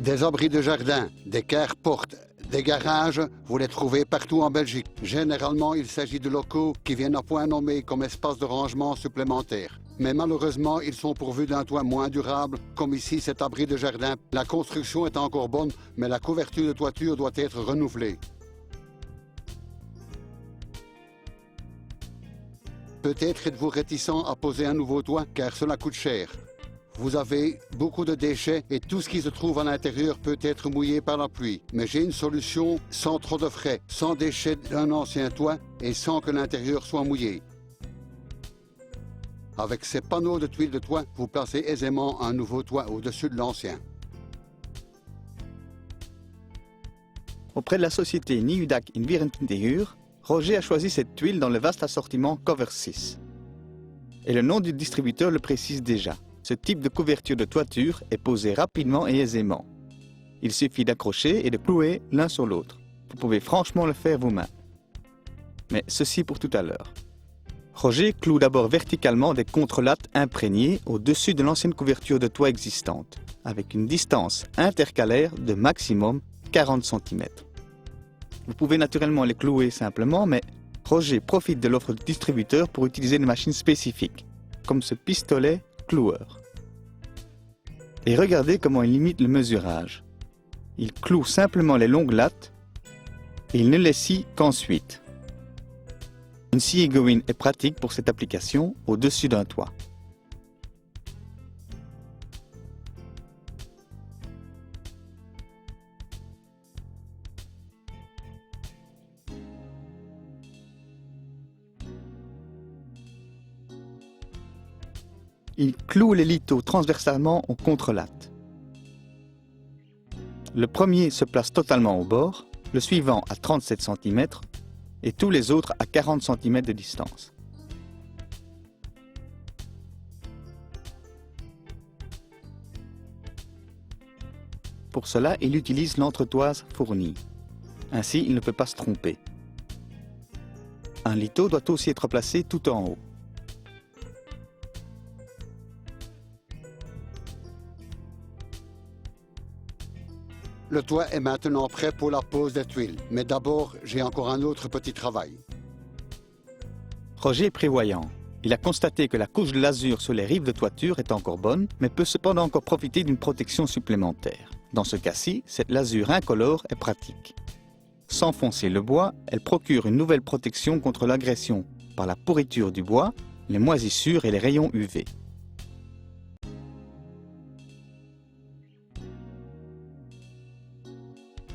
Des abris de jardin, des carports, des garages, vous les trouvez partout en Belgique. Généralement, il s'agit de locaux qui viennent à point nommé comme espace de rangement supplémentaire. Mais malheureusement, ils sont pourvus d'un toit moins durable, comme ici cet abri de jardin. La construction est encore bonne, mais la couverture de toiture doit être renouvelée. Peut-être êtes-vous réticent à poser un nouveau toit, car cela coûte cher. Vous avez beaucoup de déchets et tout ce qui se trouve à l'intérieur peut être mouillé par la pluie. Mais j'ai une solution sans trop de frais, sans déchets d'un ancien toit et sans que l'intérieur soit mouillé. Avec ces panneaux de tuiles de toit, vous placez aisément un nouveau toit au-dessus de l'ancien. Auprès de la société Nieuwdak in Wierentintehuur, Roger a choisi cette tuile dans le vaste assortiment Cover 6. Et le nom du distributeur le précise déjà. Ce type de couverture de toiture est posé rapidement et aisément. Il suffit d'accrocher et de clouer l'un sur l'autre. Vous pouvez franchement le faire vous-même. Mais ceci pour tout à l'heure. Roger cloue d'abord verticalement des contrelattes imprégnées au-dessus de l'ancienne couverture de toit existante, avec une distance intercalaire de maximum 40 cm. Vous pouvez naturellement les clouer simplement, mais Roger profite de l'offre du distributeur pour utiliser une machine spécifique, comme ce pistolet cloueur. Et regardez comment il limite le mesurage. Il cloue simplement les longues lattes et il ne les scie qu'ensuite. Une scie aiguille est pratique pour cette application au-dessus d'un toit. Il cloue les liteaux transversalement aux contrelattes. Le premier se place totalement au bord, le suivant à 37 cm et tous les autres à 40 cm de distance. Pour cela, il utilise l'entretoise fournie. Ainsi, il ne peut pas se tromper. Un liteau doit aussi être placé tout en haut. Le toit est maintenant prêt pour la pose des tuiles. Mais d'abord, j'ai encore un autre petit travail. Roger est prévoyant. Il a constaté que la couche de lasure sur les rives de toiture est encore bonne, mais peut cependant encore profiter d'une protection supplémentaire. Dans ce cas-ci, cette lasure incolore est pratique. Sans foncer le bois, elle procure une nouvelle protection contre l'agression par la pourriture du bois, les moisissures et les rayons UV.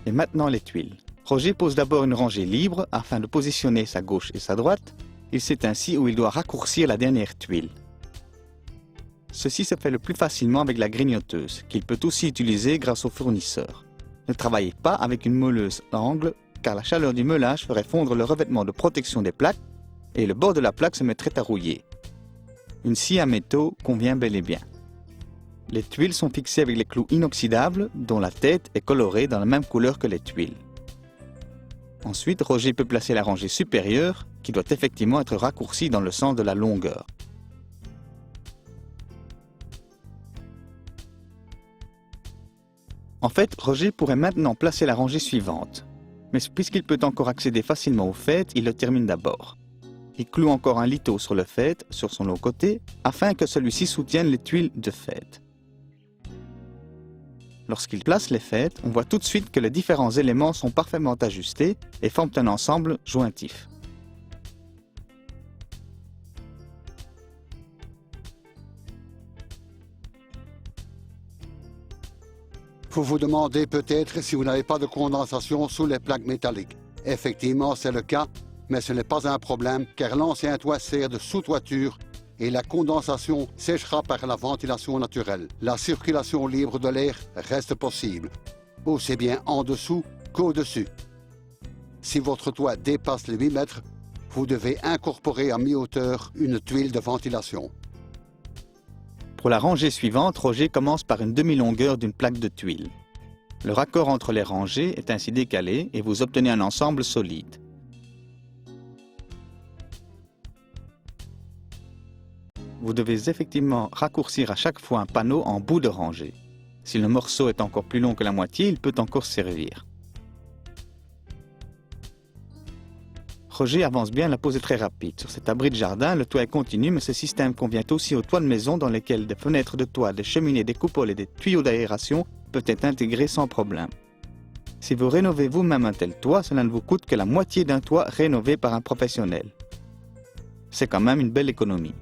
Et maintenant les tuiles. Roger pose d'abord une rangée libre afin de positionner sa gauche et sa droite. Il sait ainsi où il doit raccourcir la dernière tuile. Ceci se fait le plus facilement avec la grignoteuse, qu'il peut aussi utiliser grâce au fournisseur. Ne travaillez pas avec une meuleuse à angle, car la chaleur du meulage ferait fondre le revêtement de protection des plaques et le bord de la plaque se mettrait à rouiller. Une scie à métaux convient bel et bien. Les tuiles sont fixées avec les clous inoxydables dont la tête est colorée dans la même couleur que les tuiles. Ensuite, Roger peut placer la rangée supérieure qui doit effectivement être raccourcie dans le sens de la longueur. En fait, Roger pourrait maintenant placer la rangée suivante. Mais puisqu'il peut encore accéder facilement au faîte, il le termine d'abord. Il cloue encore un liteau sur le faîte, sur son autre côté, afin que celui-ci soutienne les tuiles de faîte. Lorsqu'il place les faîtes, on voit tout de suite que les différents éléments sont parfaitement ajustés et forment un ensemble jointif. Vous vous demandez peut-être si vous n'avez pas de condensation sous les plaques métalliques. Effectivement, c'est le cas, mais ce n'est pas un problème car l'ancien toit sert de sous-toiture et la condensation séchera par la ventilation naturelle. La circulation libre de l'air reste possible, aussi bien en dessous qu'au-dessus. Si votre toit dépasse les 8 mètres, vous devez incorporer à mi-hauteur une tuile de ventilation. Pour la rangée suivante, Roger commence par une demi-longueur d'une plaque de tuiles. Le raccord entre les rangées est ainsi décalé et vous obtenez un ensemble solide. Vous devez effectivement raccourcir à chaque fois un panneau en bout de rangée. Si le morceau est encore plus long que la moitié, il peut encore servir. Roger avance bien, la pose est très rapide. Sur cet abri de jardin, le toit est continu, mais ce système convient aussi aux toits de maison dans lesquels des fenêtres de toit, des cheminées, des coupoles et des tuyaux d'aération peuvent être intégrés sans problème. Si vous rénovez vous-même un tel toit, cela ne vous coûte que la moitié d'un toit rénové par un professionnel. C'est quand même une belle économie.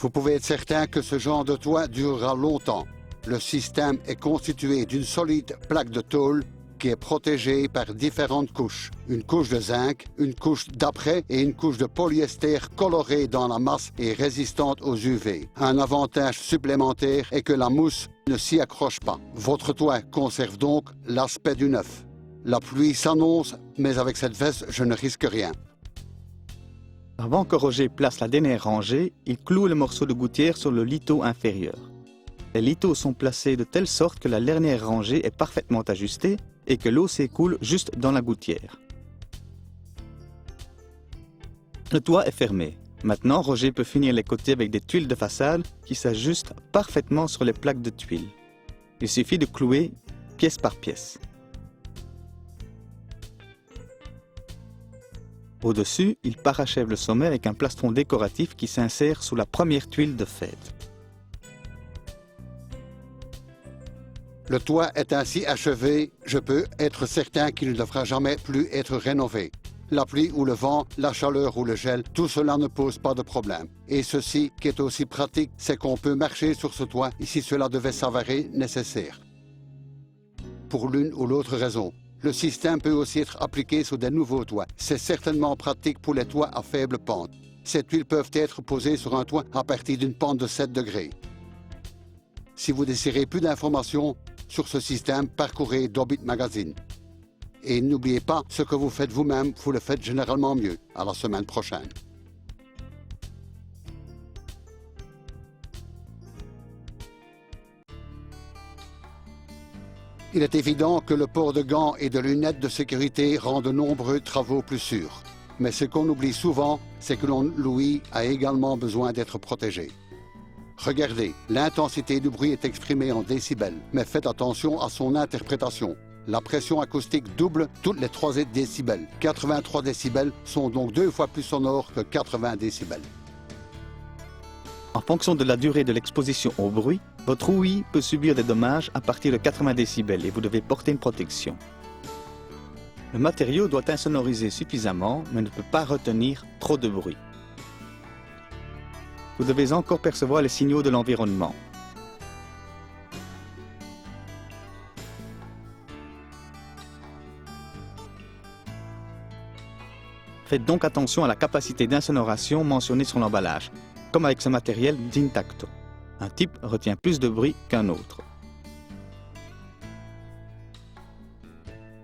Vous pouvez être certain que ce genre de toit durera longtemps. Le système est constitué d'une solide plaque de tôle qui est protégée par différentes couches. Une couche de zinc, une couche d'apprêt et une couche de polyester colorée dans la masse et résistante aux UV. Un avantage supplémentaire est que la mousse ne s'y accroche pas. Votre toit conserve donc l'aspect du neuf. La pluie s'annonce, mais avec cette veste, je ne risque rien. Avant que Roger place la dernière rangée, il cloue le morceau de gouttière sur le liteau inférieur. Les liteaux sont placés de telle sorte que la dernière rangée est parfaitement ajustée et que l'eau s'écoule juste dans la gouttière. Le toit est fermé. Maintenant, Roger peut finir les côtés avec des tuiles de façade qui s'ajustent parfaitement sur les plaques de tuiles. Il suffit de clouer pièce par pièce. Au-dessus, il parachève le sommet avec un plastron décoratif qui s'insère sous la première tuile de fête. Le toit est ainsi achevé, je peux être certain qu'il ne devra jamais plus être rénové. La pluie ou le vent, la chaleur ou le gel, tout cela ne pose pas de problème. Et ceci, qui est aussi pratique, c'est qu'on peut marcher sur ce toit si cela devait s'avérer nécessaire. Pour l'une ou l'autre raison, le système peut aussi être appliqué sur des nouveaux toits. C'est certainement pratique pour les toits à faible pente. Ces tuiles peuvent être posées sur un toit à partir d'une pente de 7 degrés. Si vous désirez plus d'informations sur ce système, parcourez Dobit Magazine. Et n'oubliez pas, ce que vous faites vous-même, vous le faites généralement mieux. À la semaine prochaine. Il est évident que le port de gants et de lunettes de sécurité rend de nombreux travaux plus sûrs. Mais ce qu'on oublie souvent, c'est que l'ouïe a également besoin d'être protégée. Regardez, l'intensité du bruit est exprimée en décibels, mais faites attention à son interprétation. La pression acoustique double toutes les 3 décibels. 83 décibels sont donc 2 fois plus sonores que 80 décibels. En fonction de la durée de l'exposition au bruit, votre ouïe peut subir des dommages à partir de 80 décibels et vous devez porter une protection. Le matériau doit insonoriser suffisamment, mais ne peut pas retenir trop de bruit. Vous devez encore percevoir les signaux de l'environnement. Faites donc attention à la capacité d'insonoration mentionnée sur l'emballage, comme avec ce matériel d'Intacto. Un type retient plus de bruit qu'un autre.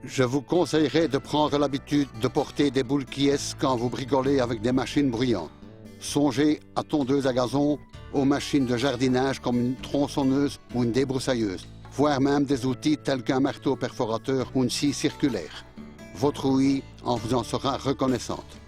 Je vous conseillerais de prendre l'habitude de porter des boules Kies quand vous bricolez avec des machines bruyantes. Songez à tondeuse à gazon, aux machines de jardinage comme une tronçonneuse ou une débroussailleuse, voire même des outils tels qu'un marteau perforateur ou une scie circulaire. Votre ouïe en vous en sera reconnaissante.